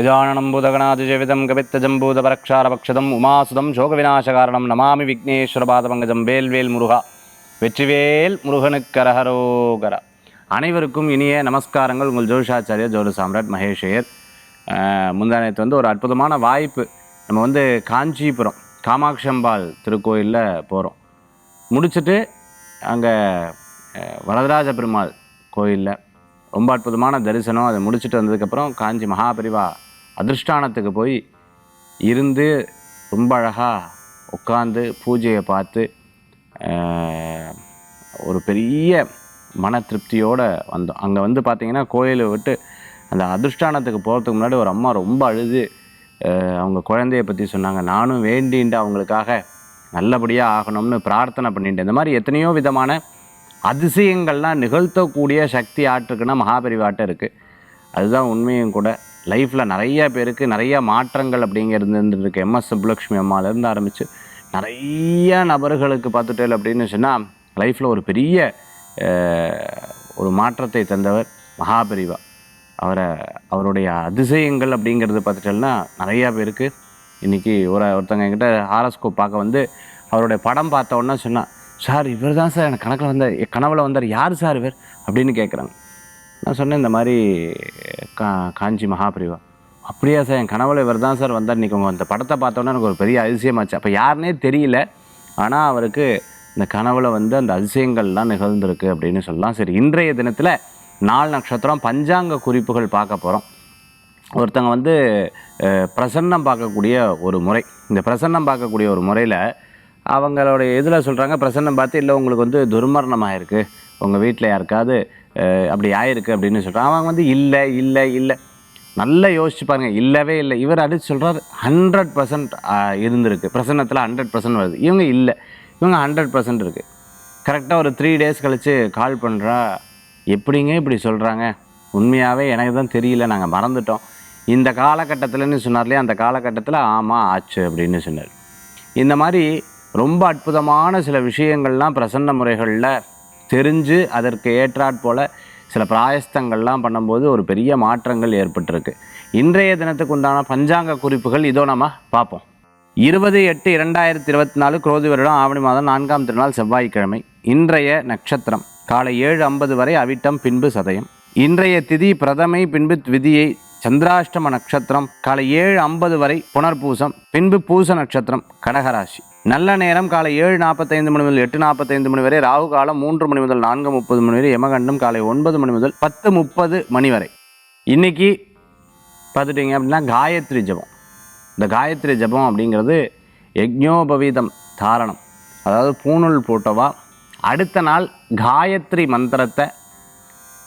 गजाननं भूतगणाधिसेवितं कपित्तजम्बूतपरक्षारपक्षदम् उमासुदं शोकविनाशकारणं नमामि விக்னேஸ்வரபாதபங்கஜம். வேல்வேல் முருகா, வெற்றிவேல் முருகனுக்கரஹரோகரா. அனைவருக்கும் இனிய நமஸ்காரங்கள். உங்கள் ஜோதிஷாச்சாரியர் ஜோதி சாம்ராட் மகேஷையர். முந்தானத்து ஒரு அற்புதமான வாய்ப்பு. நம்ம காஞ்சிபுரம் காமாட்சம்பாள் திருக்கோயிலில் போகிறோம். முடிச்சுட்டு அங்கே வரதராஜ பெருமாள் கோயிலில் ரொம்ப அற்புதமான தரிசனம். அதை முடிச்சுட்டு வந்ததுக்கப்புறம் காஞ்சி மகாபரிவா அதிர்ஷ்டானத்துக்கு போய் இருந்து ரொம்ப அழகாக உட்காந்து பூஜையை பார்த்து ஒரு பெரிய மன திருப்தியோடு வந்தோம். அங்கே பார்த்திங்கன்னா கோயிலை விட்டு அந்த அதிர்ஷ்டானத்துக்கு போகிறதுக்கு முன்னாடி ஒரு அம்மா ரொம்ப அழுது அவங்க குழந்தைய பற்றி சொன்னாங்க. நானும் வேண்டின்ட்டு அவங்களுக்காக நல்லபடியாக ஆகணும்னு பிரார்த்தனை பண்ணிட்டேன். இந்த மாதிரி எத்தனையோ விதமான அதிசயங்கள்லாம் நிகழ்த்தக்கூடிய சக்தி ஆற்றுக்குன்னா மகாபரிவாட்ட இருக்குது. அதுதான் உண்மையும் கூட. லைஃப்பில் நிறைய பேருக்கு நிறைய மாற்றங்கள் அப்படிங்கிறது இருந்துருக்கு. எம்எஸ் சுப்புலக்ஷ்மி அம்மாலேருந்து ஆரம்பித்து நிறைய நபர்களுக்கு பார்த்துட்டேன் அப்படின்னு சொன்னால் லைஃப்பில் ஒரு பெரிய ஒரு மாற்றத்தை தந்தவர் மகாபரிவா. அவருடைய அதிசயங்கள் அப்படிங்கிறது பார்த்துட்டேன்னா நிறையா பேருக்கு இன்றைக்கி ஒருத்தங்க என்கிட்ட ஹாரோஸ்கோப் பார்க்க அவருடைய படம் பார்த்த உடனே சொன்னால், சார் இவர் தான் சார் எனக்கு கனவில் வந்தார், யார் சார் இவர் அப்படின்னு கேட்குறாங்க. நான் சொன்னேன் இந்த மாதிரி காஞ்சி மகாபரிவா. அப்படியா சார், என் கனவில் இவர் தான் சார் வந்தார். இன்றைக்கி உங்கள் அந்த படத்தை பார்த்தோன்னா எனக்கு ஒரு பெரிய அதிசயமாச்சு. அப்போ யாருனே தெரியல, ஆனால் அவருக்கு இந்த கனவில் அந்த அதிசயங்கள்லாம் நிகழ்ந்திருக்கு அப்படின்னு சொல்லலாம். சரி, இன்றைய தினத்தில் 4 நட்சத்திரம் பஞ்சாங்க குறிப்புகள் பார்க்க போகிறோம். ஒருத்தங்க பிரசன்னம் பார்க்கக்கூடிய ஒரு முறை. இந்த பிரசன்னம் பார்க்கக்கூடிய ஒரு முறையில் அவங்களுடைய இதில் சொல்கிறாங்க, பிரசன்னம் பார்த்து இல்லை உங்களுக்கு துர்மரணம் ஆகிருக்கு, உங்கள் வீட்டில் யாருக்காவது அப்படி ஆயிருக்கு அப்படின்னு சொல்கிறாங்க. அவங்க இல்லை இல்லை இல்லை நல்லா யோசிச்சு பாருங்கள், இல்லவே இல்லை. இவர் அடித்து சொல்கிறார் 100% இருந்திருக்கு, பிரசன்னத்தில் 100% வருது. இவங்க இல்லை, இவங்க 100% இருக்குது. கரெக்டாக ஒரு 3 days கழித்து கால் பண்ணுறா, எப்படிங்க இப்படி சொல்கிறாங்க, உண்மையாகவே எனக்கு தான் தெரியல, நாங்கள் மறந்துட்டோம், இந்த காலகட்டத்தில்னு சொன்னார் இல்லையா, அந்த காலகட்டத்தில் ஆமாம் ஆச்சு அப்படின்னு சொன்னார். இந்த மாதிரி ரொம்ப அற்புதமான சில விஷயங்கள்லாம் பிரசன்ன முறைகளில் தெரிஞ்சு அதற்கு ஏற்றாற்போல் சில பிராயஸ்தங்கள்லாம் பண்ணும்போது ஒரு பெரிய மாற்றங்கள் ஏற்பட்டிருக்கு. இன்றைய தினத்துக்கு உண்டான பஞ்சாங்க குறிப்புகள் இதோ நம்ம பார்ப்போம். 20/8/2024 குரோதி வருடம் ஆவணி மாதம் 4ஆம் திருநாள் செவ்வாய்க்கிழமை. இன்றைய நட்சத்திரம் காலை 7:50 வரை அவிட்டம், பின்பு சதயம். இன்றைய திதி பிரதமை, பின்பு த்விதியை. சந்திராஷ்டம நட்சத்திரம் காலை 7:50 வரை புனர்பூசம், பின்பு பூச நட்சத்திரம், கடகராசி. நல்ல நேரம் காலை 7:45 மணி முதல் 8:45 மணி வரை. ராகு காலம் 3 மணி முதல் 4:30 மணி வரை. யமகண்டம் காலை 9 மணி முதல் 10:30 மணி வரை. இன்றைக்கி பார்த்துட்டிங்க அப்படின்னா காயத்ரி ஜபம். இந்த காயத்ரி ஜபம் அப்படிங்கிறது யஜ்ஞோபவீதம் தாரணம், அதாவது பூணூல் போட்டவா அடுத்த நாள் காயத்ரி மந்திரத்தை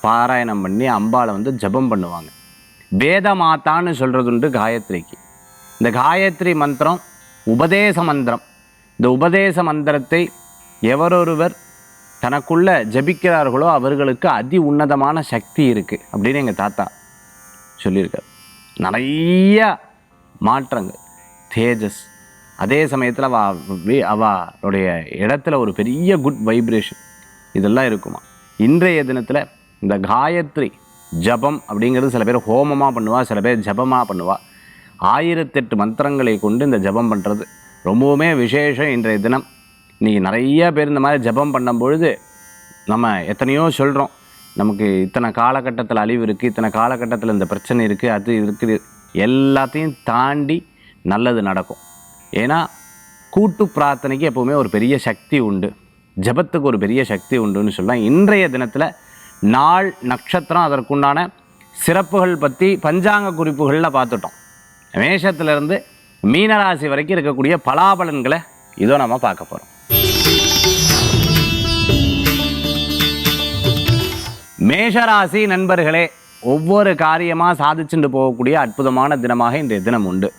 பாராயணம் பண்ணி அம்பாளை ஜபம் பண்ணுவாங்க. வேத மாதான்னு சொல்கிறதுண்டு காயத்ரிக்கு. இந்த காயத்ரி மந்திரம் உபதேச மந்திரம். இந்த உபதேச மந்திரத்தை எவரொருவர் தனக்குள்ள ஜபிக்கிறார்களோ அவர்களுக்கு அதி உன்னதமான சக்தி இருக்குது அப்படின்னு எங்கள் தாத்தா சொல்லியிருக்கார். நிறைய மாற்றங்கள், தேஜஸ், அதே சமயத்தில் அவளுடைய இடத்துல ஒரு பெரிய குட் வைப்ரேஷன் இதெல்லாம் இருக்குமா. இன்றைய தினத்தில் இந்த காயத்ரி ஜபம் அப்படிங்கிறது சில பேர் ஹோமமாக பண்ணுவா, சில பேர் ஜபமாக பண்ணுவா. 1008 மந்திரங்களை கொண்டு இந்த ஜபம் பண்ணுறது ரொம்பவுமே விசேஷம். இன்றைய தினம் இன்றைக்கி நிறைய பேர் இந்த மாதிரி ஜபம் பண்ணும்பொழுது நம்ம எத்தனையோ சொல்கிறோம், நமக்கு இத்தனை காலகட்டத்தில் அழிவு இருக்குது, இத்தனை காலகட்டத்தில் இந்த பிரச்சனை இருக்குது, அது இருக்குது, எல்லாத்தையும் தாண்டி நல்லது நடக்கும். ஏன்னா கூட்டு பிரார்த்தனைக்கு எப்போவுமே ஒரு பெரிய சக்தி உண்டு, ஜபத்துக்கு ஒரு பெரிய சக்தி உண்டுன்னு சொல்லலாம். இன்றைய தினத்தில் நாள் நட்சத்திரம் அதற்குண்டான சிறப்புகள் பற்றி பஞ்சாங்க குறிப்புகளில் பார்த்துட்டோம். மேஷத்திலிருந்து மீனராசி வரைக்கும் இருக்கக்கூடிய பலாபலன்களை இதோ நம்ம பார்க்க போகிறோம். மேஷராசி நண்பர்களே, ஒவ்வொரு காரியமாக சாதிச்சுட்டு போகக்கூடிய அற்புதமான தினமாக இன்றைய தினம் உண்டு.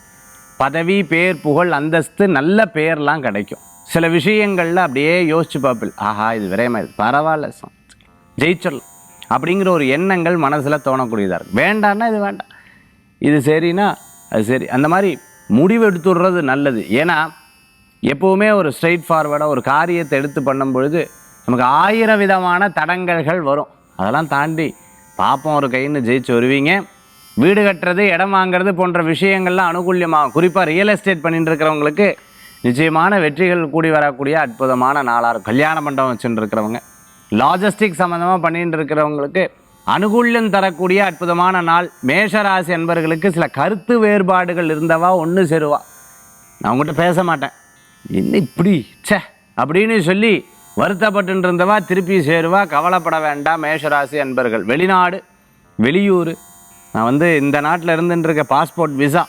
பதவி, பேர், புகழ், அந்தஸ்து, நல்ல பேர்லாம் கிடைக்கும். சில விஷயங்களில் அப்படியே யோசிச்சு பார்ப்பில், ஆஹா இது விரைமா, இது பரவாயில்ல, ஜெயிச்சிடலாம் அப்படிங்கிற ஒரு எண்ணங்கள் மனசில் தோணக்கூடியதாக இருக்குது. வேண்டான்னா இது வேண்டாம், இது சரின்னா அது சரி, அந்த மாதிரி முடிவு எடுத்துடுறது நல்லது. ஏன்னா எப்போவுமே ஒரு ஸ்ட்ரெயிட் ஃபார்வர்டாக ஒரு காரியத்தை எடுத்து பண்ணும் பொழுது நமக்கு 1000 விதமான தடங்கல்கள் வரும். அதெல்லாம் தாண்டி பார்ப்போம் ஒரு கைன்னு ஜெயிச்சு வருவீங்க. வீடு கட்டுறது, இடம் வாங்கிறது போன்ற விஷயங்கள்லாம் அனுகூல்யமாகும். குறிப்பாக ரியல் எஸ்டேட் பண்ணிட்டு இருக்கிறவங்களுக்கு நிச்சயமான வெற்றிகள் கூடி வரக்கூடிய அற்புதமான நாளாக இருக்கும். கல்யாண மண்டபம் வச்சுட்டு இருக்கிறவங்க, லாஜிஸ்டிக் சம்மந்தமாக பண்ணிட்டு இருக்கிறவங்களுக்கு அனுகூல்யம் தரக்கூடிய அற்புதமான நாள். மேஷராசி அன்பர்களுக்கு சில கருத்து வேறுபாடுகள் இருந்தவா ஒன்று சேருவா. நான் உங்கள்கிட்ட பேச மாட்டேன், என்ன இப்படி அப்படின்னு சொல்லி வருத்தப்பட்டு இருந்தவா திருப்பி சேருவா. கவலைப்பட வேண்டாம் மேஷராசி அன்பர்கள். வெளிநாடு, வெளியூர், நான் இந்த நாட்டில் இருந்துருக்க பாஸ்போர்ட் விசா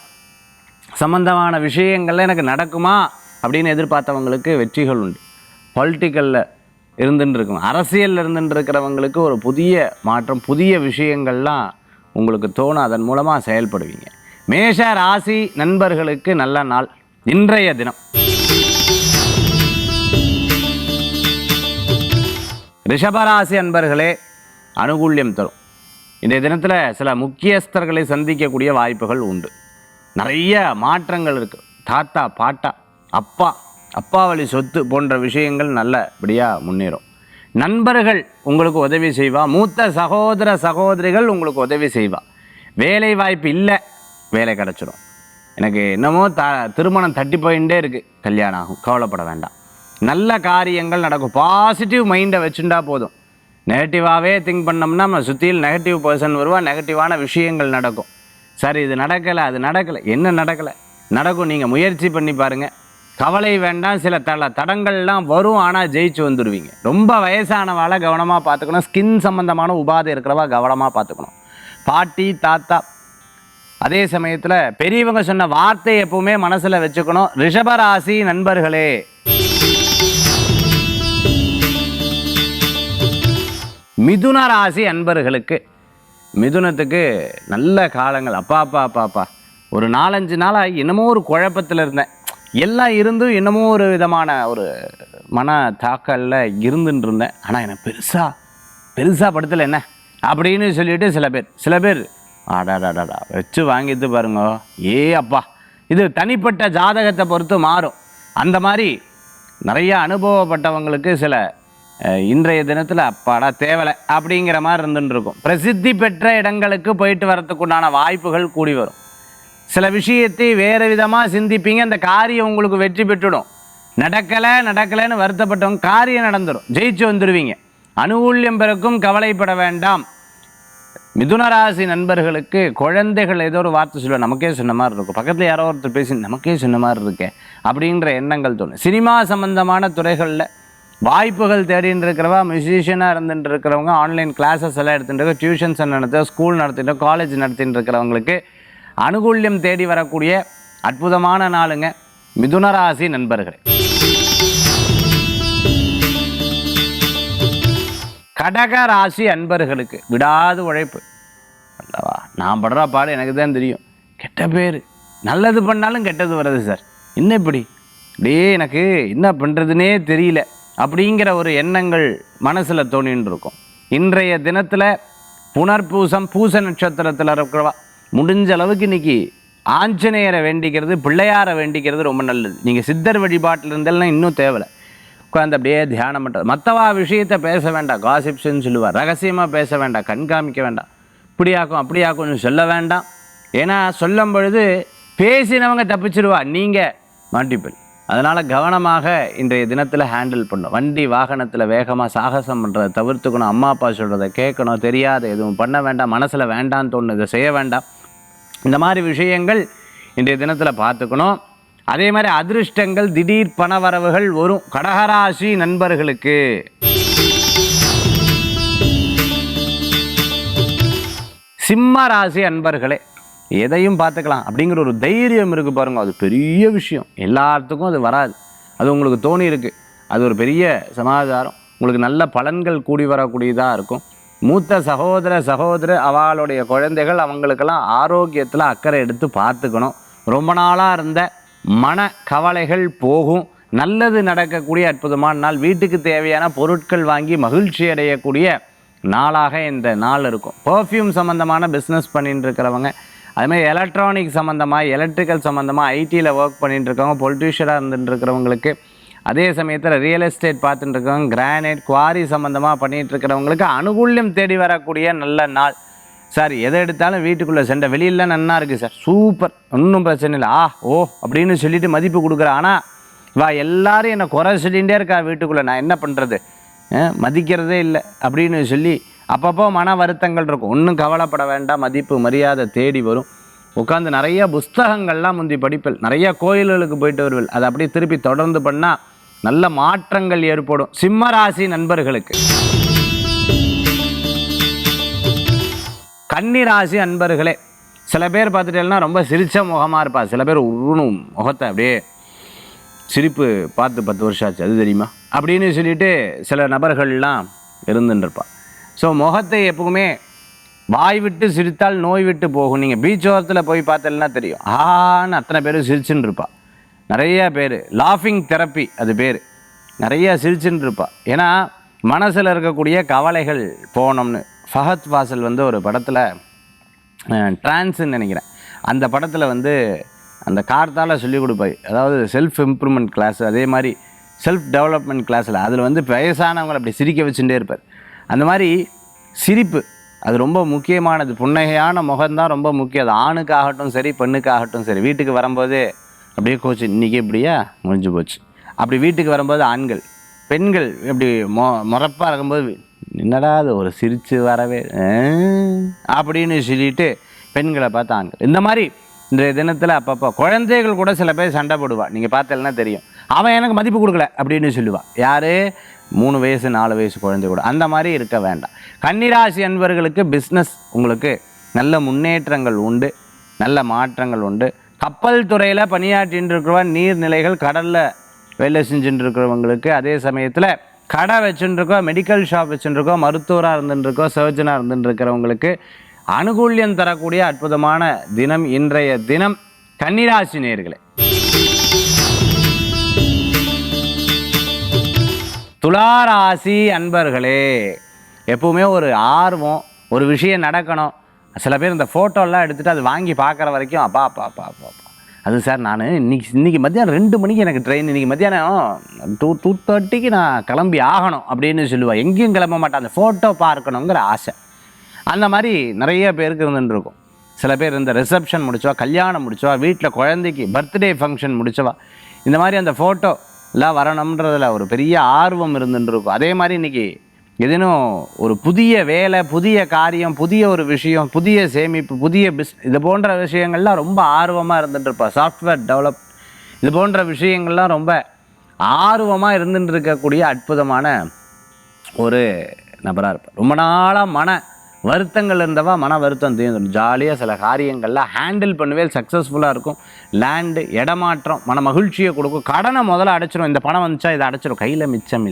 சம்பந்தமான விஷயங்கள்ல எனக்கு நடக்குமா அப்படின்னு எதிர்பார்த்தவங்களுக்கு வெற்றிகள் உண்டு. பொலிட்டிக்கலில் இருந்துருக்கும், அரசியலில் இருந்துருக்கிறவங்களுக்கு ஒரு புதிய மாற்றம், புதிய விஷயங்கள்லாம் உங்களுக்கு தோணும். அதன் மூலமாக செயல்படுவீங்க. மேஷ ராசி நண்பர்களுக்கு நல்ல நாள். இன்றைய தினம் ரிஷபராசி அன்பர்களே, அனுகூல்யம் தரும். இன்றைய தினத்தில் சில முக்கியஸ்தர்களை சந்திக்கக்கூடிய வாய்ப்புகள் உண்டு. நிறைய மாற்றங்கள் இருக்குது. தாத்தா, பாட்டா, அப்பா வழி சொத்து போன்ற விஷயங்கள் நல்லபடியாக முன்னேறும். நண்பர்கள் உங்களுக்கு உதவி செய்வா. மூத்த சகோதர சகோதரிகள் உங்களுக்கு உதவி செய்வா. வேலை வாய்ப்பு இல்லை, வேலை கிடச்சிடும். எனக்கு என்னமோ திருமணம் தட்டி போயிட்டே இருக்குது, கல்யாணம் ஆகும், கவலைப்பட வேண்டாம். நல்ல காரியங்கள் நடக்கும். பாசிட்டிவ் மைண்டை வச்சுட்டா போதும். நெகட்டிவாகவே திங்க் பண்ணோம்னா நம்ம சுற்றியில் நெகட்டிவ் பர்சன் வருவா, நெகட்டிவான விஷயங்கள் நடக்கும். சரி, இது நடக்கலை, அது நடக்கலை, என்ன நடக்கலை, நடக்கும். நீங்கள் முயற்சி பண்ணி பாருங்கள், கவலை வேண்டாம். சில தடங்கள்லாம் வரும், ஆனால் ஜெயிச்சு வந்துடுவீங்க. ரொம்ப வயசானவாளை கவனமாக பார்த்துக்கணும். ஸ்கின் சம்மந்தமான உபாதை இருக்கிறவா கவனமாக பார்த்துக்கணும். பாட்டி, தாத்தா, அதே சமயத்தில் பெரியவங்க சொன்ன வார்த்தை எப்பவுமே மனசில் வச்சுக்கணும். ரிஷபராசி நண்பர்களே, மிதுன ராசி அன்பர்களுக்கு, மிதுனத்துக்கு நல்ல காலங்கள். அப்பா ஒரு 4-5 நாளாக என்னமோ ஒரு குழப்பத்தில் இருந்தேன். எல்லாம் இருந்தும் என்னமோ ஒரு விதமான ஒரு மன தாக்கல்ல இருந்துட்டு இருந்தேன். ஆனால் எனக்கு பெருசாக படுத்தலை என்ன அப்படின்னு சொல்லிட்டு சில பேர் ஆடாடாடா வச்சு வாங்கிட்டு பாருங்க. அப்பா, இது தனிப்பட்ட ஜாதகத்தை பொறுத்து மாறும். அந்த மாதிரி நிறைய அனுபவப்பட்டவங்களுக்கு சில இன்றைய தினத்தில் அப்பாடா தேவலை அப்படிங்கிற மாதிரி இருந்துட்டு இருக்கும். பிரசித்தி பெற்ற இடங்களுக்கு போயிட்டு வரத்துக்குண்டான வாய்ப்புகள் கூடி வரும். சில விஷயத்தை வேறு விதமாக சிந்திப்பீங்க, அந்த காரியம் உங்களுக்கு வெற்றி பெற்றுடும். நடக்கலைன்னு வருத்தப்பட்டவங்க காரியம் நடந்துடும், ஜெயிச்சு வந்துடுவீங்க. அனுகூல்யம் பிறக்கும், கவலைப்பட வேண்டாம். மிதுனராசி நண்பர்களுக்கு குழந்தைகள் ஏதோ ஒரு வார்த்தை சொல்லுவாங்க, நமக்கே சொன்ன மாதிரி இருக்கும். பக்கத்தில் யாரோ ஒருத்தர் பேசி நமக்கே சொன்ன மாதிரி இருக்கே அப்படின்ற எண்ணங்கள் தோணும். சினிமா சம்பந்தமான துறைகளில் வாய்ப்புகள் தேடின்னு இருக்கிறவா, மியூசிஷியனாக இருந்துட்டு இருக்கிறவங்க, ஆன்லைன் கிளாஸஸ் எல்லாம் எடுத்துகிட்டு இருக்க, டியூஷன்ஸ் நடத்த, ஸ்கூல் நடத்திட்டு, காலேஜ் நடத்திட்டு இருக்கிறவங்களுக்கு அனுகூல்யம் தேடி வரக்கூடிய அற்புதமான நாளுங்க மிதுனராசி நண்பர்களே. கடக ராசி அன்பர்களுக்கு விடாத உழைப்பு. அல்லவா, நான் படுற பாடு எனக்கு தான் தெரியும். கெட்ட பேர், நல்லது பண்ணாலும் கெட்டது வருது சார், என்ன இப்படி எனக்கு என்ன பண்ணுறதுனே தெரியல அப்படிங்கிற ஒரு எண்ணங்கள் மனசில் தோணின்னு இருக்கும். இன்றைய தினத்தில் புனர்பூசம், பூச நட்சத்திரத்தில் இருக்கிறவா முடிஞ்ச அளவுக்கு இன்றைக்கி ஆஞ்சநேயரை வேண்டிக்கிறது, பிள்ளையாரை வேண்டிக்கிறது ரொம்ப நல்லது. நீங்கள் சித்தர் வழிபாட்டில் இருந்தாலும் இன்னும் தேவை. உட்காந்து அப்படியே தியானம் பண்ணுறது. மற்றவா விஷயத்தை பேச வேண்டாம், காசிப்ஸ்ன்னு சொல்லுவார். ரகசியமாக பேச வேண்டாம், கண்காமிக்க வேண்டாம். இப்படியாக்கும் அப்படியாக்கும்னு சொல்ல வேண்டாம். ஏன்னா சொல்லும் பொழுது பேசினவங்க தப்பிச்சிடுவா, நீங்கள் மாட்டிப்பல். அதனால் கவனமாக இன்றைய தினத்தில் ஹேண்டில் பண்ணணும். வண்டி வாகனத்தில் வேகமாக சாகசம் பண்ணுறதை தவிர்த்துக்கணும். அம்மா அப்பா சொல்கிறத கேட்கணும். தெரியாத எதுவும் பண்ண வேண்டாம், மனசில் வேண்டான்னு தோணுது இதை செய்ய வேண்டாம். இந்த மாதிரி விஷயங்கள் இன்றைய தினத்தில் பார்த்துக்கணும். அதே மாதிரி அதிர்ஷ்டங்கள், திடீர் பணவரவுகள் வரும் கடகராசி நண்பர்களுக்கு. சிம்ம ராசி அன்பர்களே, எதையும் பார்த்துக்கலாம் அப்படிங்கிற ஒரு தைரியம் இருக்குது பாருங்கள், அது பெரிய விஷயம். எல்லாத்துக்கும் அது வராது, அது உங்களுக்கு தோணி இருக்குது. அது ஒரு பெரிய சமாச்சாரம். உங்களுக்கு நல்ல பலன்கள் கூடி வரக்கூடியதாக இருக்கும். மூத்த சகோதர அவளுடைய குழந்தைகள், அவங்களுக்கெல்லாம் ஆரோக்கியத்தில் அக்கறை எடுத்து பார்த்துக்கணும். ரொம்ப நாளாக இருந்த மன கவலைகள் போகும். நல்லது நடக்கக்கூடிய அற்புதமான நாள். வீட்டுக்கு தேவையான பொருட்கள் வாங்கி மகிழ்ச்சி அடையக்கூடிய நாளாக இந்த நாள் இருக்கும். பர்ஃப்யூம் சம்மந்தமான பிஸ்னஸ் பண்ணிட்டு இருக்கிறவங்க, அதுமாதிரி எலக்ட்ரானிக் சம்மந்தமாக, எலக்ட்ரிக்கல் சம்மந்தமாக, ஐடியில் ஒர்க் பண்ணிட்டு இருக்கவங்க, பொலிட்டீஷியனாக இருந்துட்டு இருக்கிறவங்களுக்கு, அதே சமயத்தில் ரியல் எஸ்டேட் பார்த்துட்டு இருக்கவங்க, கிரானைட் குவாரி சம்மந்தமாக பண்ணிகிட்டு இருக்கிறவங்களுக்கு அனுகூல்யம் தேடி வரக்கூடிய நல்ல நாள். சார் எதை எடுத்தாலும் வீட்டுக்குள்ளே சண்டை, வெளியிலாம் நன்னா இருக்குது சார், சூப்பர், ஒன்றும் பிரச்சனை இல்லை, ஓ அப்படின்னு சொல்லிட்டு மதிப்பு கொடுக்குறேன். ஆனால் வா எல்லாரும் என்னை குறை சொல்லிகிட்டே இருக்கா வீட்டுக்குள்ளே, நான் என்ன பண்ணுறது, மதிக்கிறதே இல்லை அப்படின்னு சொல்லி அப்பப்போ மன வருத்தங்கள் இருக்கும். ஒன்றும் கவலைப்பட வேண்டாம், மதிப்பு மரியாதை தேடி வரும். உட்காந்து நிறைய புஸ்தகங்கள்லாம் முந்தி படிப்பல், நிறைய கோயில்களுக்கு போயிட்டு வருவல், அதை அப்படியே திருப்பி தொடர்ந்து பண்ணால் நல்ல மாற்றங்கள் ஏற்படும். சிம்ம ராசி நண்பர்களுக்கு. கன்னி ராசி அன்பர்களே, சில பேர் பார்த்துட்டேன்னா ரொம்ப சிரித்த முகமாக இருப்பா, சில பேர் உருணும் முகத்தை அப்படியே சிரிப்பு பார்த்து 10 வருஷம் ஆச்சு அது தெரியுமா அப்படின்னு சொல்லிட்டு சில நபர்கள்லாம் இருந்துருப்பா. ஸோ முகத்தை எப்பவுமே வாய் விட்டு சிரித்தால் நோய் விட்டு போகும். நீங்கள் பீச் ஓரத்தில் போய் பார்த்தேன்னா தெரியும், ஆன்னு அத்தனை பேர் சிரிச்சுன்னு இருப்பா. நிறைய பேர் லாஃபிங் தெரப்பி அது பேர், நிறைய சிரிச்சுன்னு இருப்பா. ஏன்னா மனசில் இருக்கக்கூடிய கவலைகள் போனோம்னு. ஃபஹத் ஃபாசில் வந்து ஒரு படத்தில் ட்ரான்ஸ்ன்னு நினைக்கிறேன், அந்த படத்தில் வந்து அந்த கார்த்தால் சொல்லிக் கொடுப்பாய், அதாவது செல்ஃப் இம்ப்ரூவ்மெண்ட் கிளாஸ், அதே மாதிரி செல்ஃப் டெவலப்மெண்ட் கிளாஸில் அதில் வந்து வயசானவங்களை அப்படி சிரிக்க வச்சுட்டே இருப்பார். அந்த மாதிரி சிரிப்பு அது ரொம்ப முக்கியமானது. புன்னகையான முகம்தான் ரொம்ப முக்கியம். அது ஆணுக்காகட்டும் சரி பெண்ணுக்காகட்டும் சரி. வீட்டுக்கு வரும்போது அப்படியே கோச்சு இன்றைக்கி இப்படியா முடிஞ்சு போச்சு, அப்படி வீட்டுக்கு வரும்போது ஆண்கள் பெண்கள் இப்படி முறப்பாக இருக்கும்போது என்னடா அது ஒரு சிரித்து வரவே அப்படின்னு சொல்லிட்டு பெண்களை பார்த்து ஆண்கள். இந்த மாதிரி இன்றைய தினத்தில் அப்பப்போ குழந்தைகள் கூட சில பேர் சண்டை போடுவாள். நீங்கள் பார்த்தேன்னா தெரியும், அவன் எனக்கு மதிப்பு கொடுக்கல அப்படின்னு சொல்லுவாள். யார்? 3 வயசு 4 வயசு குழந்தை கூட. அந்த மாதிரி இருக்க வேண்டாம். கன்னிராசி அன்பர்களுக்கு பிஸ்னஸ் உங்களுக்கு நல்ல முன்னேற்றங்கள் உண்டு, நல்ல மாற்றங்கள் உண்டு. கப்பல் துறையில் பணியாற்றின்னு இருக்கிறவன், நீர்நிலைகள் கடலில் வேலை செஞ்சுட்டு இருக்கிறவங்களுக்கு, அதே சமயத்தில் கடை வச்சுருக்கோம், மெடிக்கல் ஷாப் வச்சுருக்கோம், மருத்துவராக இருந்துருக்கோம், சர்ஜனாக இருந்துருக்கிறவங்களுக்கு அனுகூல்யம் தரக்கூடிய அற்புதமான தினம் இன்றைய தினம். கன்னிராசி நேயர்களே, துளாராசி அன்பர்களே, எப்பவுமே ஒரு ஆர்வம், ஒரு விஷயம் நடக்கணும். சில பேர் இந்த ஃபோட்டோலாம் எடுத்துகிட்டு அது வாங்கி பார்க்குற வரைக்கும் அப்பா அப்பா அப்பா அப்பா அப்பா அது சார் நான் இன்றைக்கி மத்தியானம் 2 மணிக்கு எனக்கு ட்ரெயின், இன்றைக்கி மத்தியானம் 2:30க்கு நான் கிளம்பி ஆகணும் அப்படின்னு சொல்லுவாள். எங்கேயும் கிளம்ப மாட்டேன், அந்த ஃபோட்டோ பார்க்கணுங்கிற ஆசை. அந்த மாதிரி நிறைய பேருக்கு இருந்துருக்கும். சில பேர் இந்த ரிசப்ஷன் முடிச்சவா, கல்யாணம் முடிச்சவா, வீட்டில் குழந்தைக்கு பர்த்டே ஃபங்க்ஷன் முடிச்சவா, இந்த மாதிரி அந்த ஃபோட்டோ எல்லாம் வரணுன்றதில் ஒரு பெரிய ஆர்வம் இருந்துருக்கும். அதே மாதிரி இன்றைக்கி எதனும் ஒரு புதிய வேலை, புதிய காரியம், புதிய ஒரு விஷயம், புதிய சேமிப்பு, புதிய இது போன்ற விஷயங்கள்லாம் ரொம்ப ஆர்வமாக இருந்துட்டுருப்பா. சாஃப்ட்வேர் டெவலப் இது போன்ற விஷயங்கள்லாம் ரொம்ப ஆர்வமாக இருந்துட்டு இருக்கக்கூடிய அற்புதமான ஒரு நபராக இருப்பார். ரொம்ப நாளாக மன வருத்தங்கள் இருந்தவா மன வருத்தம் தீர்ந்துடும். ஜாலியாக சில காரியங்கள்லாம் ஹேண்டில் பண்ணுவேல், சக்ஸஸ்ஃபுல்லாக இருக்கும். லேண்டு இடமாற்றம் மன மகிழ்ச்சியை கொடுக்கும். கடனை முதல்ல அடைச்சிடும். இந்த பணம் வந்துச்சா இதை அடைச்சிடும், கையில் மிச்சம்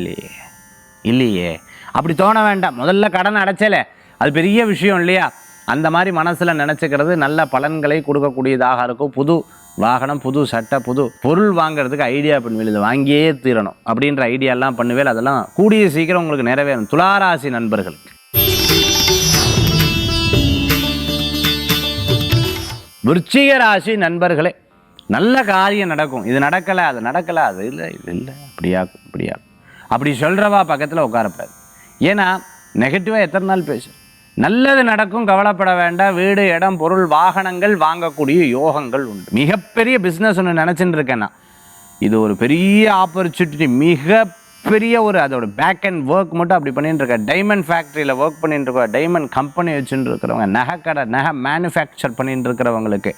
இல்லையே அப்படி தோண வேண்டாம். முதல்ல கடன் அடைச்சலே அது பெரிய விஷயம் இல்லையா? அந்த மாதிரி மனசில் நினச்சிக்கிறது நல்ல பலன்களை கொடுக்கக்கூடியதாக இருக்கும். புது வாகனம், புது சட்டை, புது பொருள் வாங்கிறதுக்கு ஐடியா பண்ணுவேன், இதை வாங்கியே தீரணும் அப்படின்ற ஐடியாலாம் பண்ணுவேன். அதெல்லாம் கூடிய சீக்கிரம் உங்களுக்கு நிறைவேறும். துளாராசி நண்பர்களுக்கு. விருச்சிக ராசி நண்பர்களே, நல்ல காரியம் நடக்கும். இது நடக்கலை, அது நடக்கலை, அது இல்லை, இது இல்லை, இப்படியா அப்படி சொல்கிறவா பக்கத்தில் உட்காரப்படாது. ஏன்னா நெகட்டிவாக எத்தனை நாள் பேசு. நல்லது நடக்கும், கவலைப்பட வேண்டாம். வீடு, இடம், பொருள், வாகனங்கள் வாங்கக்கூடிய யோகங்கள் உண்டு. மிகப்பெரிய பிஸ்னஸ் ஒன்று நினச்சிட்டு இருக்கேன்னா இது ஒரு பெரிய ஆப்பர்ச்சுனிட்டி, மிகப்பெரிய ஒரு அதோட பேக் அண்ட் ஒர்க் மட்டும் அப்படி பண்ணிட்டு இருக்கேன். டைமண்ட் ஃபேக்ட்ரியில் ஒர்க் பண்ணிட்டு இருக்கோம், டைமண்ட் கம்பெனி வச்சுட்டு இருக்கிறவங்க, நகை கடை, நகை மேனுஃபேக்சர் பண்ணிட்டு இருக்கிறவங்களுக்கு,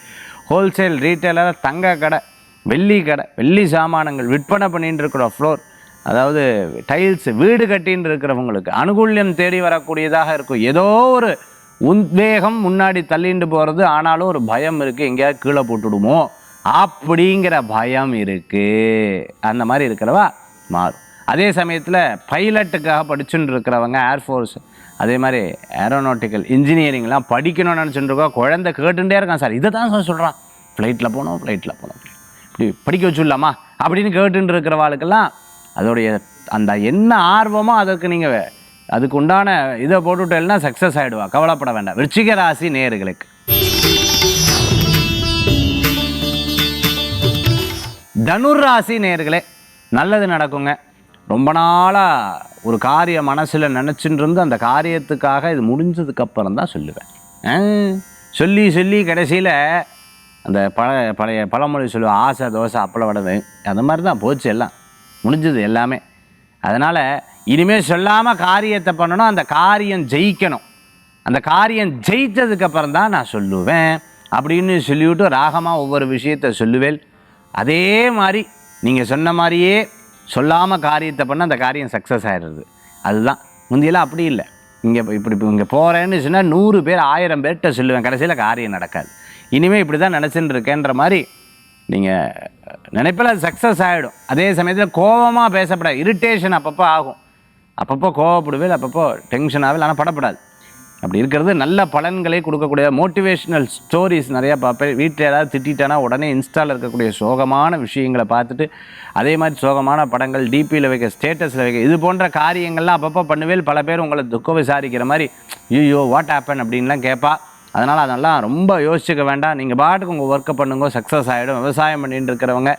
ஹோல்சேல் ரீட்டைலர், தங்க கடை, வெள்ளி கடை, வெள்ளி சாமானங்கள் விற்பனை பண்ணிட்டு இருக்கிறோம், ஃப்ளோர் அதாவது டைல்ஸ், வீடு கட்டின்னு இருக்கிறவங்களுக்கு அனுகூல்யம் தேடி வரக்கூடியதாக இருக்கும். ஏதோ ஒரு உத்வேகம் முன்னாடி தள்ளிட்டு போகிறது, ஆனாலும் ஒரு பயம் இருக்குது, எங்கேயாவது கீழே போட்டுடுமோ அப்படிங்கிற பயம் இருக்குது. அந்த மாதிரி இருக்கிறவா மாறும். அதே சமயத்தில் பைலட்டுக்காக படிச்சுட்டு இருக்கிறவங்க, ஏர்ஃபோர்ஸ், அதே மாதிரி ஏரோநாட்டிக்கல் இன்ஜினியரிங்லாம் படிக்கணும்னு நினச்சிட்டு இருக்கோம். குழந்தை கேட்டுகிட்டே இருக்கான், சார் இதை தான் சொல்கிறான், ஃப்ளைட்டில் போகணும் இப்படி படிக்க வச்சுடலாமா அப்படின்னு கேட்டுட்டு இருக்கிறவாளுக்கெல்லாம் அதோடைய அந்த என்ன ஆர்வமோ அதற்கு நீங்கள் அதுக்கு உண்டான இதை போட்டுவிட்டேன்னா சக்ஸஸ் ஆகிடுவா, கவலைப்பட வேண்டாம். விருச்சிக ராசி நேயர்களுக்கு. தனுர் ராசி நேயர்களே, நல்லது நடக்குங்க. ரொம்ப நாளாக ஒரு காரியம் மனசில் நினச்சிட்டு இருந்து அந்த காரியத்துக்காக இது முடிஞ்சதுக்கப்புறம் தான் சொல்லுவேன். சொல்லி சொல்லி கடைசியில் அந்த பழைய பழமொழி சொல்லுவோம், ஆசை தோசை அப்பள வடை, அந்த மாதிரி தான் போச்சு, எல்லாம் முடிஞ்சது எல்லாமே. அதனால் இனிமேல் சொல்லாமல் காரியத்தை பண்ணணும், அந்த காரியம் ஜெயிக்கணும். அந்த காரியம் ஜெயித்ததுக்கப்புறம் தான் நான் சொல்லுவேன் அப்படின்னு சொல்லிவிட்டு ராகமாக ஒவ்வொரு விஷயத்தை சொல்லுவேன். அதே மாதிரி நீங்கள் சொன்ன மாதிரியே சொல்லாமல் காரியத்தை பண்ண அந்த காரியம் சக்ஸஸ் ஆகிடுறது. அதுதான் முந்தியெல்லாம் அப்படி இல்லை. இங்கே போகிறேன்னு சொன்னால் 100 பேர் 1000 பேர்கிட்ட சொல்லுவேன், கடைசியில் காரியம் நடக்காது. இனிமேல் இப்படி தான் நினச்சின்னு இருக்கேன்ற மாதிரி நீங்கள் நினைப்பில் அது சக்ஸஸ் ஆகிடும். அதே சமயத்தில் கோபமாக பேசப்படாது, இரிட்டேஷன் அப்பப்போ ஆகும், அப்பப்போ கோவப்படுவேன், அப்பப்போ டென்ஷன் ஆகவே, ஆனால் படப்படாது. அப்படி இருக்கிறது நல்ல பலன்களை கொடுக்கக்கூடிய மோட்டிவேஷ்னல் ஸ்டோரிஸ் நிறையா பார்ப்பேன். வீட்டில் ஏதாவது திட்டானா உடனே இன்ஸ்டாவில் இருக்கக்கூடிய சோகமான விஷயங்களை பார்த்துட்டு அதே மாதிரி சோகமான படங்கள் டிபியில் வைக்க, ஸ்டேட்டஸில் வைக்க, இது போன்ற காரியங்கள்லாம் அப்பப்போ பண்ணுவேல். பல பேர் உங்களை துக்கம் விசாரிக்கிற மாதிரி ஐயோ வாட் ஹேப்பன் அப்படின்லாம் கேட்பா. அதனால் அதெல்லாம் ரொம்ப யோசிச்சுக்க வேண்டாம். நீங்கள் பாட்டுக்கு உங்கள் ஒர்க்கை பண்ணுங்க, சக்ஸஸ் ஆகிடும். விவசாயம் பண்ணிட்டு இருக்கிறவங்க,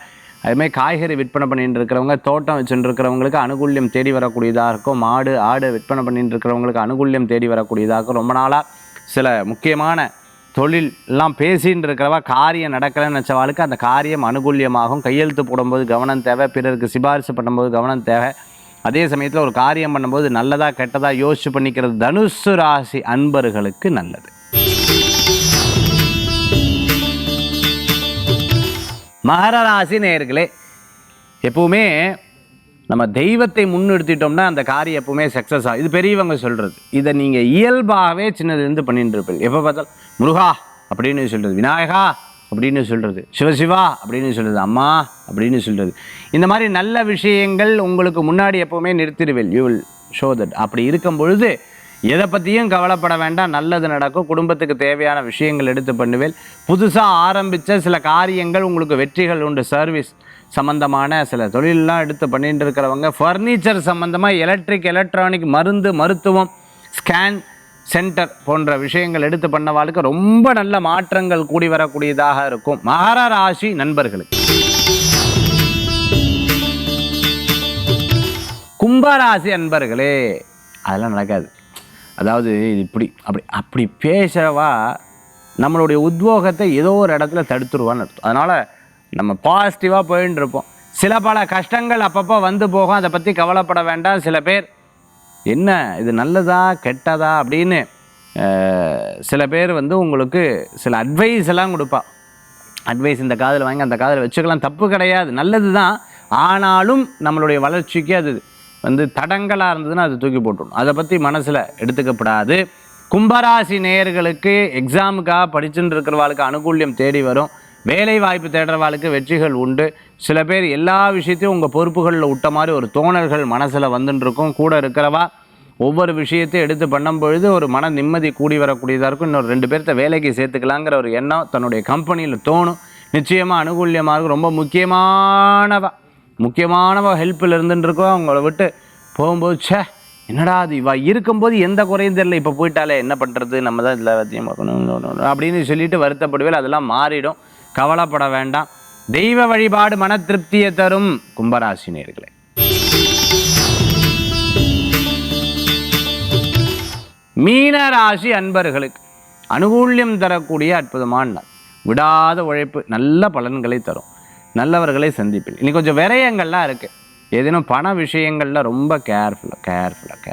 அதுமாதிரி காய்கறி விற்பனை பண்ணிட்டு இருக்கிறவங்க, தோட்டம் வச்சுட்டு இருக்கிறவங்களுக்கு அனுகூல்யம் தேடி வரக்கூடியதாக இருக்கும். மாடு ஆடு விற்பனை பண்ணிட்டு இருக்கிறவங்களுக்கு அனுகூல்யம் தேடி வரக்கூடியதாக இருக்கும். ரொம்ப நாளாக சில முக்கியமான தொழிலெலாம் பேசின்னு இருக்கிறவா காரியம் நடக்கலைன்னு நினச்சவாளுக்கு அந்த காரியம் அனுகூல்யமாகும். கையெழுத்து போடும்போது கவனம் தேவை, பிறருக்கு சிபாரிசு பண்ணும்போது கவனம் தேவை. அதே சமயத்தில் ஒரு காரியம் பண்ணும்போது நல்லதா கெட்டதா யோசிச்சு பண்ணிக்கிறது தனுசு ராசி அன்பர்களுக்கு நல்லது. மகர ராசி நேயர்களே, எப்பவுமே நம்ம தெய்வத்தை முன்னிறுத்திட்டோம்னா அந்த காரியம் எப்பவுமே சக்ஸஸ் ஆகும். இது பெரியவங்க சொல்கிறது. இதை நீங்கள் இயல்பாகவே சின்னதுலேருந்து பண்ணிட்டு இருப்பீங்க. எப்போ பார்த்தாலும் முருகா அப்படின்னு சொல்கிறது, விநாயகா அப்படின்னு சொல்கிறது, சிவசிவா அப்படின்னு சொல்கிறது, அம்மா அப்படின்னு சொல்கிறது. இந்த மாதிரி நல்ல விஷயங்கள் உங்களுக்கு முன்னாடி எப்போவுமே நிறுத்திடுவேல். You will show that. அப்படி இருக்கும் பொழுது எதை பற்றியும் கவலைப்பட வேண்டாம், நல்லது நடக்கும். குடும்பத்துக்கு தேவையான விஷயங்கள் எடுத்து பண்ணுவேன். புதுசாக ஆரம்பித்த சில காரியங்கள் உங்களுக்கு வெற்றிகள் உண்டு. சர்வீஸ் சம்மந்தமான சில தொழிலெலாம் எடுத்து பண்ணிட்டு இருக்கிறவங்க, ஃபர்னிச்சர் சம்மந்தமாக எலக்ட்ரானிக், மருத்துவம், ஸ்கேன் சென்டர் போன்ற விஷயங்கள் எடுத்து பண்ணவாளுக்கு ரொம்ப நல்ல மாற்றங்கள் கூடி வரக்கூடியதாக இருக்கும். மகர ராசி நண்பர்களுக்கு. கும்பராசி அன்பர்களே, அதெல்லாம் நடக்காது. அதாவது இது அப்படி பேசுகிறவா நம்மளுடைய உத்வோகத்தை ஏதோ ஒரு இடத்துல தடுத்துருவான்னு அர்த்தம். அதனால் நம்ம பாசிட்டிவாக போயின்னு இருப்போம். சில பல கஷ்டங்கள் அப்பப்போ வந்து போகும், அதை பற்றி கவலைப்பட வேண்டாம். சில பேர் என்ன இது நல்லதா கெட்டதா அப்படின்னு சில பேர் உங்களுக்கு சில அட்வைஸ் எல்லாம் கொடுப்பா. அட்வைஸ் இந்த காதில் வாங்கி அந்த காதில் வச்சுக்கலாம், தப்பு கிடையாது, நல்லது தான். ஆனாலும் நம்மளுடைய வளர்ச்சிக்கு அது தடங்களாக இருந்ததுன்னா அது தூக்கி போட்டுடும். அதை பற்றி மனசில் எடுத்துக்கப்படாது. கும்பராசி நேயர்களுக்கு எக்ஸாமுக்காக படிச்சுட்டு இருக்கிறவாளுக்கு அனுகூல்யம் தேடி வரும். வேலை வாய்ப்பு தேடுறவாளுக்கு வெற்றிகள் உண்டு. சில பேர் எல்லா விஷயத்தையும் உங்கள் பொறுப்புகளில் விட்ட மாதிரி ஒரு தோணல்கள் மனசில் வந்துட்டுருக்கும். கூட இருக்கிறவா ஒவ்வொரு விஷயத்தையும் எடுத்து பண்ணும் பொழுது ஒரு மன நிம்மதி கூடி வரக்கூடியதாக இருக்கும். இன்னொரு 2 பேர்த்த வேலைக்கு சேர்த்துக்கலாங்கிற ஒரு எண்ணம் தன்னுடைய கம்பெனியில் தோணும். நிச்சயமாக அனுகூல்யமாக இருக்கும். ரொம்ப முக்கியமானவ ஹெல்ப்பில் இருந்துட்டுருக்கோம். அவங்கள விட்டு போகும்போது என்னடா அது இவா இருக்கும்போது எந்த குறையும் தெரியல, இப்போ போயிட்டாலே என்ன பண்ணுறது, நம்ம தான் இதில் எல்லாத்தையும் பார்க்கணும் அப்படின்னு சொல்லிட்டு வருத்தப்படுவேன். அதெல்லாம் மாறிடும், கவலைப்பட வேண்டாம். தெய்வ வழிபாடு மன திருப்தியை தரும். கும்பராசி நேயர்களே. மீனராசி அன்பர்களுக்கு அனுகூல்யம் தரக்கூடிய அற்புதமான நாள். விடாத உழைப்பு நல்ல பலன்களை தரும். நல்லவர்களை சந்திப்பில். இன்னைக்கு கொஞ்சம் விரயங்கள்லாம் இருக்குது. ஏதேனும் பண விஷயங்களில் ரொம்ப கேர்ஃபுல்லாக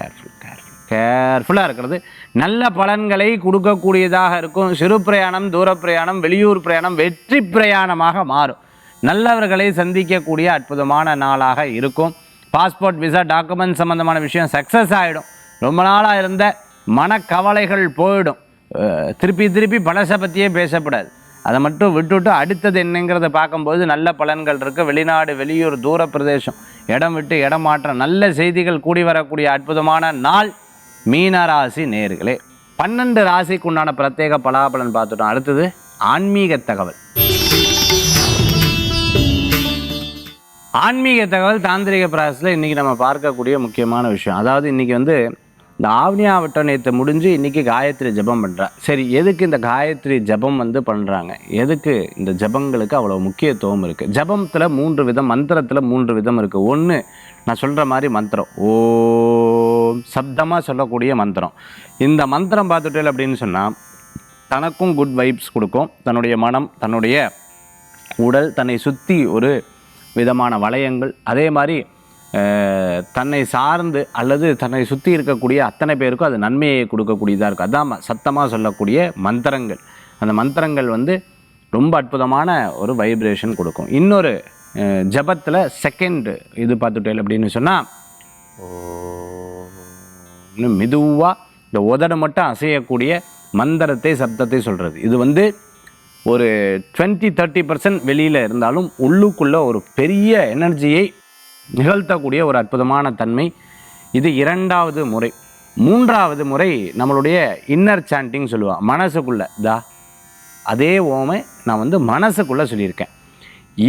இருக்கிறது நல்ல பலன்களை கொடுக்கக்கூடியதாக இருக்கும். சிறு பிரயாணம், தூர பிரயாணம், வெளியூர் பிரயாணம் வெற்றி பிரயாணமாக மாறும். நல்லவர்களை சந்திக்கக்கூடிய அற்புதமான நாளாக இருக்கும். பாஸ்போர்ட், விசா, டாக்குமெண்ட் சம்மந்தமான விஷயம் சக்ஸஸ் ஆகிடும். ரொம்ப நாளாக இருந்த மனக்கவலைகள் போயிடும். திருப்பி பழசை பற்றியே பேசப்படாது. அதை மட்டும் விட்டுவிட்டு அடுத்தது என்னங்கிறத பார்க்கும்போது நல்ல பலன்கள் இருக்குது. வெளிநாடு, வெளியூர், தூர பிரதேசம், இடம் விட்டு இடம் மாற்றம், நல்ல செய்திகள் கூடி வரக்கூடிய அற்புதமான நாள். மீனராசி நேயர்களே, 12 ராசிக்கு உண்டான பிரத்யேக பலாபலன் பார்த்துட்டோம். அடுத்தது ஆன்மீக தகவல். ஆன்மீக தகவல் தாந்திரிக பிராசஸில் இன்றைக்கி நம்ம பார்க்கக்கூடிய முக்கியமான விஷயம். அதாவது இன்றைக்கி இந்த ஆவணியாவட்டம் நேற்று முடிஞ்சு இன்றைக்கி காயத்ரி ஜபம் பண்ணுறா. சரி, எதுக்கு இந்த காயத்ரி ஜபம் பண்ணுறாங்க? எதுக்கு இந்த ஜபங்களுக்கு அவ்வளோ முக்கியத்துவம் இருக்குது? ஜபத்தில் 3 விதம், மந்திரத்தில் 3 விதம் இருக்குது. ஒன்று நான் சொல்கிற மாதிரி மந்திரம், ஓம் சப்தமாக சொல்லக்கூடிய மந்திரம். இந்த மந்திரம் பார்த்துட்டேன் அப்படின்னு சொன்னால் தனக்கும் குட் வைப்ஸ் கொடுக்கும். தன்னுடைய மனம், தன்னுடைய உடல், தன்னை சுற்றி ஒரு விதமான வளையங்கள், அதே மாதிரி தன்னை சார்ந்து அல்லது தன்னை சுற்றி இருக்கக்கூடிய அத்தனை பேருக்கும் அது நன்மையை கொடுக்கக்கூடியதாக இருக்கும். அதான் சத்தமாக சொல்லக்கூடிய மந்திரங்கள். அந்த மந்திரங்கள் வந்து ரொம்ப அற்புதமான ஒரு வைப்ரேஷன் கொடுக்கும். இன்னொரு ஜபத்தில் செகண்ட் இது பார்த்துட்டேன் அப்படின்னு சொன்னால், இன்னும் மெதுவாக இந்த உதட மட்டும் அசையக்கூடிய மந்திரத்தை சப்தத்தை சொல்கிறது. இது வந்து ஒரு 20-30% வெளியில் இருந்தாலும் உள்ளுக்குள்ளே ஒரு பெரிய எனர்ஜியை நிகழ்த்தக்கூடிய ஒரு அற்புதமான தன்மை. இது 2வது முறை. 3வது முறை நம்மளுடைய இன்னர் சாண்டிங் சொல்லுவாள். மனசுக்குள்ளே அதே ஓமை நான் வந்து மனசுக்குள்ளே சொல்லியிருக்கேன்.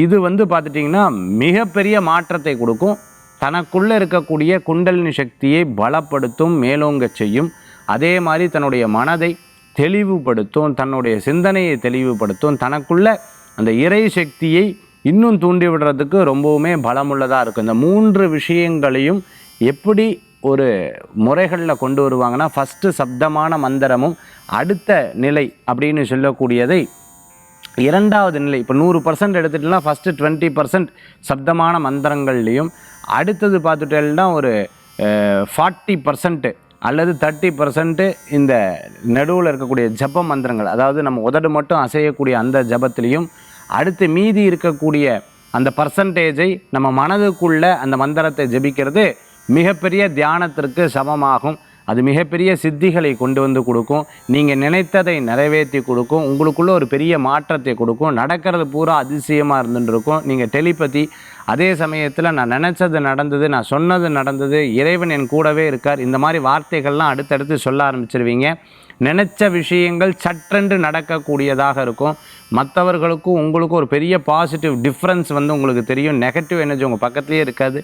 இது வந்து பார்த்துட்டிங்கன்னா மிகப்பெரிய மாற்றத்தை கொடுக்கும். தனக்குள்ளே இருக்கக்கூடிய குண்டலினி சக்தியை பலப்படுத்தும், மேலோங்க செய்யும். அதே மாதிரி தன்னுடைய மனதை தெளிவுபடுத்தும், தன்னுடைய சிந்தனையை தெளிவுபடுத்தும். தனக்குள்ள அந்த இறை சக்தியை இன்னும் தூண்டி விடுறதுக்கு ரொம்பவுமே பலமுள்ளதாக இருக்கும். இந்த 3 விஷயங்களையும் எப்படி ஒரு முறைகளில் கொண்டு வருவாங்கன்னா, ஃபஸ்ட்டு சப்தமான மந்திரமும், அடுத்த நிலை அப்படின்னு சொல்லக்கூடியதை 2வது நிலை. இப்போ 100% எடுத்துகிட்டோம்னா ஃபஸ்ட்டு 20% சப்தமான மந்திரங்கள்லேயும், அடுத்தது பார்த்துட்டேன்னா ஒரு 40% அல்லது 30% இந்த நடுவில் இருக்கக்கூடிய ஜப மந்திரங்கள், அதாவது நம்ம உதடு மட்டும் அசையக்கூடிய அந்த ஜபத்திலையும், அடுத்து மீதி இருக்கக்கூடிய அந்த பர்சன்டேஜை நம்ம மனதுக்குள்ளே அந்த மந்திரத்தை ஜபிக்கிறது மிகப்பெரிய தியானத்திற்கு சமமாகும். அது மிகப்பெரிய சித்திகளை கொண்டு வந்து கொடுக்கும். நீங்கள் நினைத்ததை நிறைவேற்றி கொடுக்கும். உங்களுக்குள்ளே ஒரு பெரிய மாற்றத்தை கொடுக்கும். நடக்கிறது பூரா அதிசயமாக இருந்துருக்கும். நீங்கள் டெலிபதி, அதே சமயத்தில் நான் நினச்சது நடந்தது, நான் சொன்னது நடந்தது, இறைவன் என் கூடவே இருக்கார், இந்த மாதிரி வார்த்தைகள்லாம் அடுத்தடுத்து சொல்ல ஆரம்பிச்சிருவீங்க. நினச்ச விஷயங்கள் சற்றென்று நடக்கக்கூடியதாக இருக்கும். மற்றவர்களுக்கும் உங்களுக்கும் ஒரு பெரிய பாசிட்டிவ் டிஃப்ரென்ஸ் வந்து உங்களுக்கு தெரியும். நெகட்டிவ் எனர்ஜி உங்கள் பக்கத்துலேயே இருக்காது.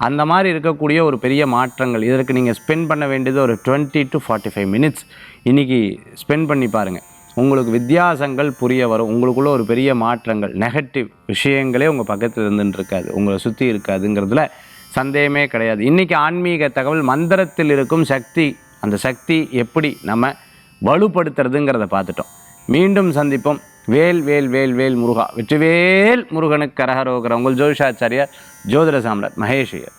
அந்த மாதிரி இருக்கக்கூடிய ஒரு பெரிய மாற்றங்கள். இதற்கு நீங்கள் ஸ்பெண்ட் பண்ண வேண்டியது ஒரு 20 to 45 minutes இன்றைக்கி ஸ்பெண்ட் பண்ணி பாருங்கள். உங்களுக்கு வித்தியாசங்கள் புரிய வரும். உங்களுக்குள்ள ஒரு பெரிய மாற்றங்கள், நெகட்டிவ் விஷயங்களே உங்கள் பக்கத்தில் இருந்துருக்காது, உங்களை சுற்றி இருக்காதுங்கிறதுல சந்தேகமே கிடையாது. இன்றைக்கி ஆன்மீக தகவல், மந்திரத்தில் இருக்கும் சக்தி, அந்த சக்தி எப்படி நம்ம வலுப்படுத்துறதுங்கிறத பார்த்துட்டோம். மீண்டும் சந்திப்போம். வேல் வேல் வேல் வேல் முருகா, வெற்றிவேல் முருகனுக்கு கரகரோகர. உங்கள் ஜோதிஷாச்சாரியார், ஜோதிட சாம்ராட் மகேஷ் ஐயர்.